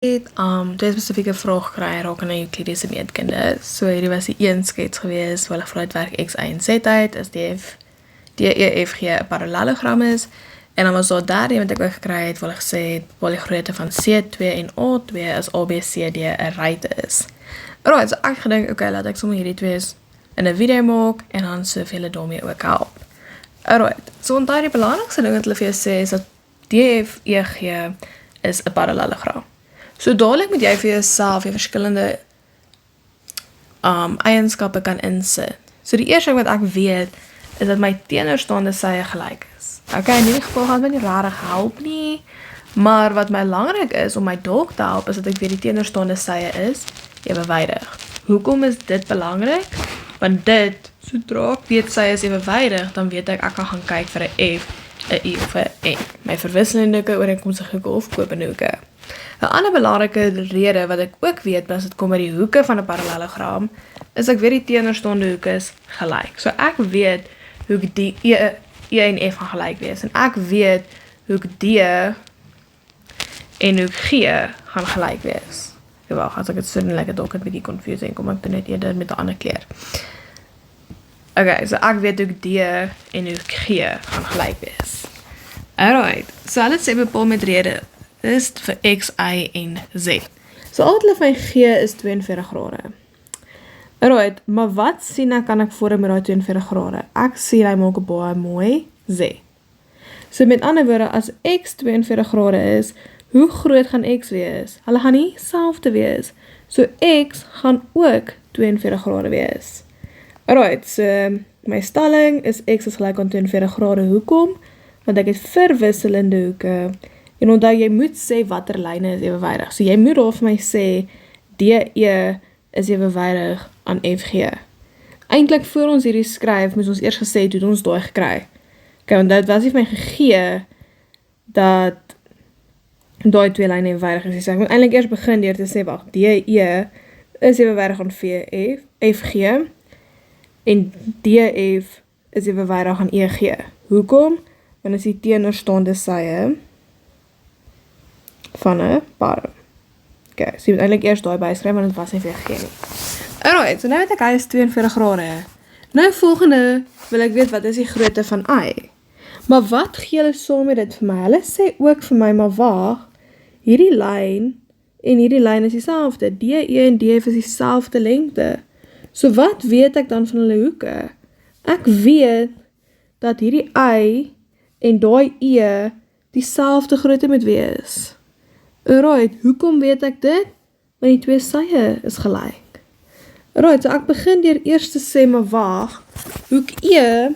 het twee spesifieke vrae gekry rakende Euklidiese meetkunde. So hierdie was die een skets gewees waar hulle gevra het werk x, y en z uit as DEFG 'n parallelogram is. En dan was daar daardie wat ek ook gekry het waar hulle gesê het waar die grootte van C2 en A2 is ABCD 'n ruimte is. Alright, so ek gedink okay, laat ek sommer hierdie twee in 'n video maak en dan so vir julle daarmee ook help. Alright, so onthou die belangrikste ding wat hulle vir jou sê is dat DEFG is 'n parallelogram. So dadelik moet jy vir jouself jou verskillende eienskappe kan insit. So die eerste wat ek weet is dat my teenoorstaande sye gelyk is. Okay, in hierdie geval gaan dit my nie regtig help nie, maar wat my belangrik is om my dalk te help is dat ek weet die teenoorstaande sye is ewewydig. Hoekom is dit belangrik? Want dit, sodra ek weet sye is ewewydig, dan weet ek kan gaan kyk vir 'n F, 'n I of 'n N. My verwisselende hoeke, ooreenkomstige hoeke of kopende hoeke. 'n ander belangrike rede wat ek ook weet as dit kom by die hoeke van 'n parallelogram, is ek weet die teenoorstaande hoeke is gelyk. So ek weet hoek die E en F gaan gelyk wees en ek weet hoek D en hoek G gaan gelyk wees. Wag, as ek dit so doen, lyk dit dalk 'n bietjie confusing, kom ek doen net eerder met 'n ander kleur. Okay, so ek weet hoek D en hoek G gaan gelyk wees. Alright, so hulle sê bepaal met rede is vir X, Y en Z. So al wat hulle vir my gee is 42 grade. Alright, maar wat sien ek kan ek vorm met daai 42 grade? Ek sien hy maak 'n baie mooi Z. So met ander woorde, as X 42 grade is, hoe groot gaan X wees? Hulle gaan nie dieselfde wees. So X gaan ook 42 grade wees. Alright, so my stelling is X is gelyk aan 42 grade. Hoekom? Want ek het verwisselende hoeke. En onthou, jy moet sê watter lyne is ewewydig. So jy moet daar vir my sê, DE is ewewydig aan FG. Eintlik voor ons hierdie skryf, moes ons eers gesê, toe het ons daai gekry. Okay, want dit was nie vir my gegee, dat daai twee lyne ewewydig is. So ek moet eintlik eers begin deur te sê, wacht, DE is ewewydig aan FG, en DF is ewewydig aan EG. Hoekom? Want is die teenoorstaande sye van 'n parm. Okay, so jy moet eintlik eers daai byskryf, want dit was nie vir gegee nie. Alright, so nou weet ek hy is 42 grade. Nou volgende wil ek weet wat is die grootte van y. Maar wat gee hulle saam met dit vir my? Hulle sê ook vir my, maar wag, hierdie lyn en hierdie lyn is dieselfde. DE en DF is dieselfde lengte. So wat weet ek dan van hulle hoeke? Ek weet dat hierdie y en daai e dieselfde grootte moet wees. Alright, hoekom weet ek dit? Want die twee sye is gelyk. Alright, so ek begin deur eers te sê, maar wag, hoek E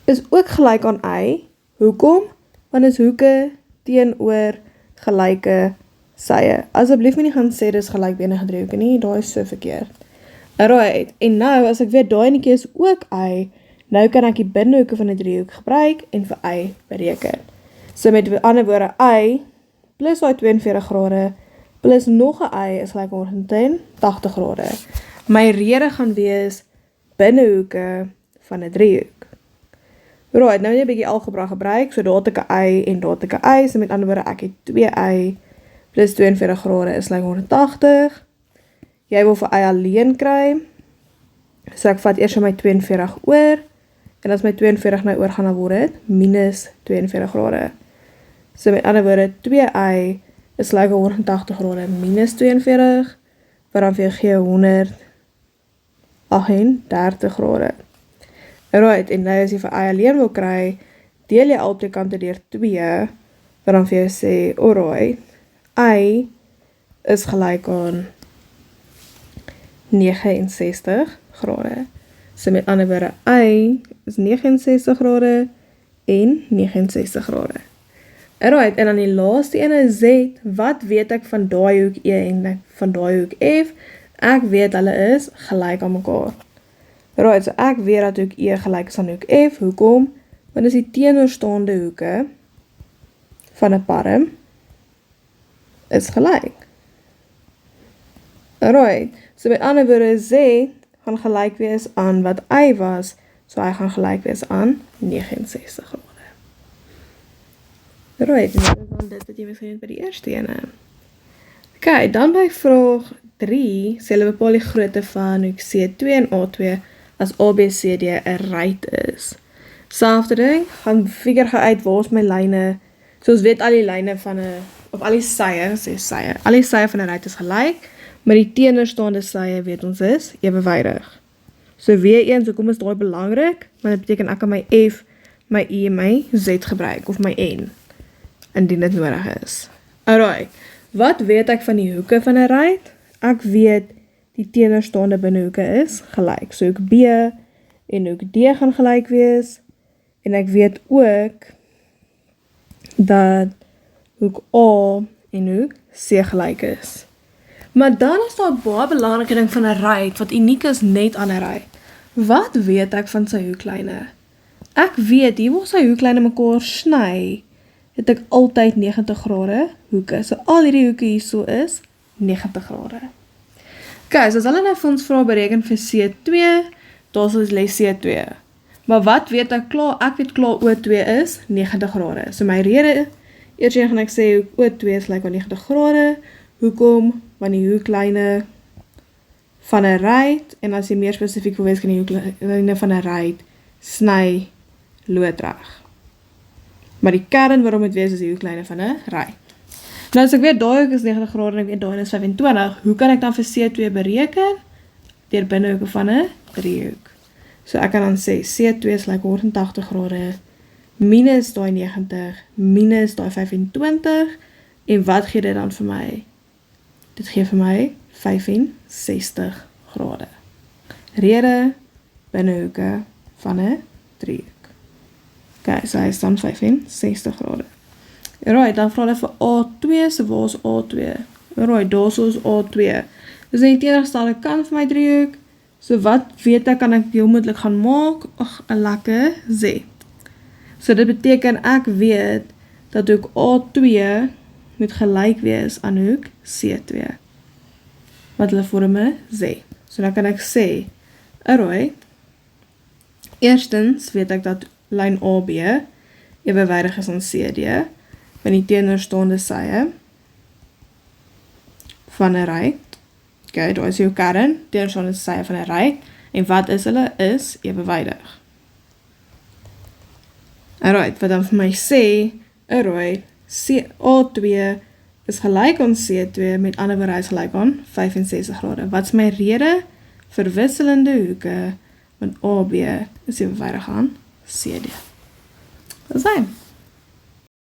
is ook gelyk aan y. Hoekom? Want is hoeke teenoor gelyke sye. Asseblief nie gaan sê dis gelykbenige driehoeke nie, daai is so verkeerd. Alright, en nou as ek weet daai enetjie is ook y, nou kan ek die binnehoeke van 'n driehoek gebruik en vir y bereken. So met ander woorde, y plus daai 42 grade plus nog 'n y is gelyk aan 180 grade. My rede gaan wees binnehoeke van 'n driehoek. Right, nou net 'n bietjie algebra gebruik, so daar het ek 'n y en daar het ek 'n y, so met ander woorde ek het 2y plus 42 grade is gelyk aan 180. Jy wil vir y alleen kry, so ek vat eers my 42 oor, en as my 42 nou oor gaan, dan word dit minus 42 grade. So met ander woorde, 2y is gelyk aan 180 grade minus 42, wat dan vir jou gee 138 grade. Alright, en nou as jy vir y alleen wil kry, deel jy al twee kante deur 2, wat dan vir jou sê, alright, y is gelyk aan 69 grade. So met ander woorde, y is 69 grade en 69 grade. Alright, en dan die laaste ene z, wat weet ek van daai hoek E en van daai hoek F? Ek weet hulle is gelyk aan mekaar. Alright, so ek weet dat hoek E gelyk is aan hoek F, hoekom? Want is die teenoorstaande hoeke van 'n parm is gelyk. Alright, so met ander woorde, z gaan gelyk wees aan wat y was, so hy gaan gelyk wees aan 69 grade. Right, en dit is dan dit wat jy miskien het by die eerste ene. Ok, dan by vraag 3, sê hulle bepaal die grootte van hoek C2 en A2 as ABCD 'n ruit is. Selfde ding, gaan figure gou uit waar is my lyne, so ons weet al die lyne van 'n, of al die sye, al die sye van 'n ruit is gelyk, maar die teenoorstaande sye weet ons is ewewydig. So weer eens, so kom is daai belangrik, want dit beteken ek kan my F, my I en my Z gebruik, of my N, indien dit nodig is. Alright, wat weet ek van die hoeke van 'n ruit? Ek weet die teenoorstaande binnehoeke is gelyk. So hoek B en hoek D gaan gelyk wees, en ek weet ook dat hoek A en hoek C gelyk is. Maar dan is daar 'n baie belangrike ding van 'n ruit, wat uniek is net aan 'n ruit. Wat weet ek van sy hoeklyne? Ek weet, hier waar sy hoeklyne mekaar sny, het ek altyd 90 grade hoeke. So al hierdie hoeke hierso is 90 grade. Ok, so as hulle nou vir ons vra bereken vir C2, daar is les C2. Maar wat weet ek klaar? Ek weet klaar O2 is 90 grade. So my rede, eers gaan ek sê O2 is lyk aan 90 grade. Hoekom? Want die hoeklyne van 'n ruit, en as jy meer spesifiek wil wees, kan die hoeklyne van 'n ruit sny loodreg. Maar die kern waarom het wees is die hoeklyne van 'n ruit. Nou as ek weet daai hoek is 90 grade en ek weet daai is 25, hoe kan ek dan vir C2 bereken? Deur binnehoeke van 'n driehoek. So ek kan dan sê C2 is lyk 180 grade minus daai 90 minus daai 25, en wat gee dit dan vir my? Dit gee vir my 65 grade. Rede binnehoeke van 'n driehoek. Ok, so hy is dan 65 grade. Alright, dan vra hulle vir A2, so waar is A2? Alright, daar is A2. Dis die teenoorgestelde kant van my driehoek. So wat weet ek, kan ek heel moeilik gaan maak? Ag, 'n lekker Z. So dit beteken ek weet dat hoek A2 moet gelyk wees aan hoek C2. Wat hulle vorm 'n Z. So dan kan ek sê, alright, eerstens weet ek dat lyn AB ewewydig is aan CD, van die teenoorstaande sye van 'n ruit. Ok, daar is jou kern, teenoorstaande sye van 'n ruit, en wat is hulle? Is ewewydig. Alright, wat dan vir my sê, alright, A2 is gelyk aan C2, met ander woorde is gelyk aan 65 grade. Wat is my rede? Verwisselende hoeke, want AB is ewewydig aan CD. Dis hy.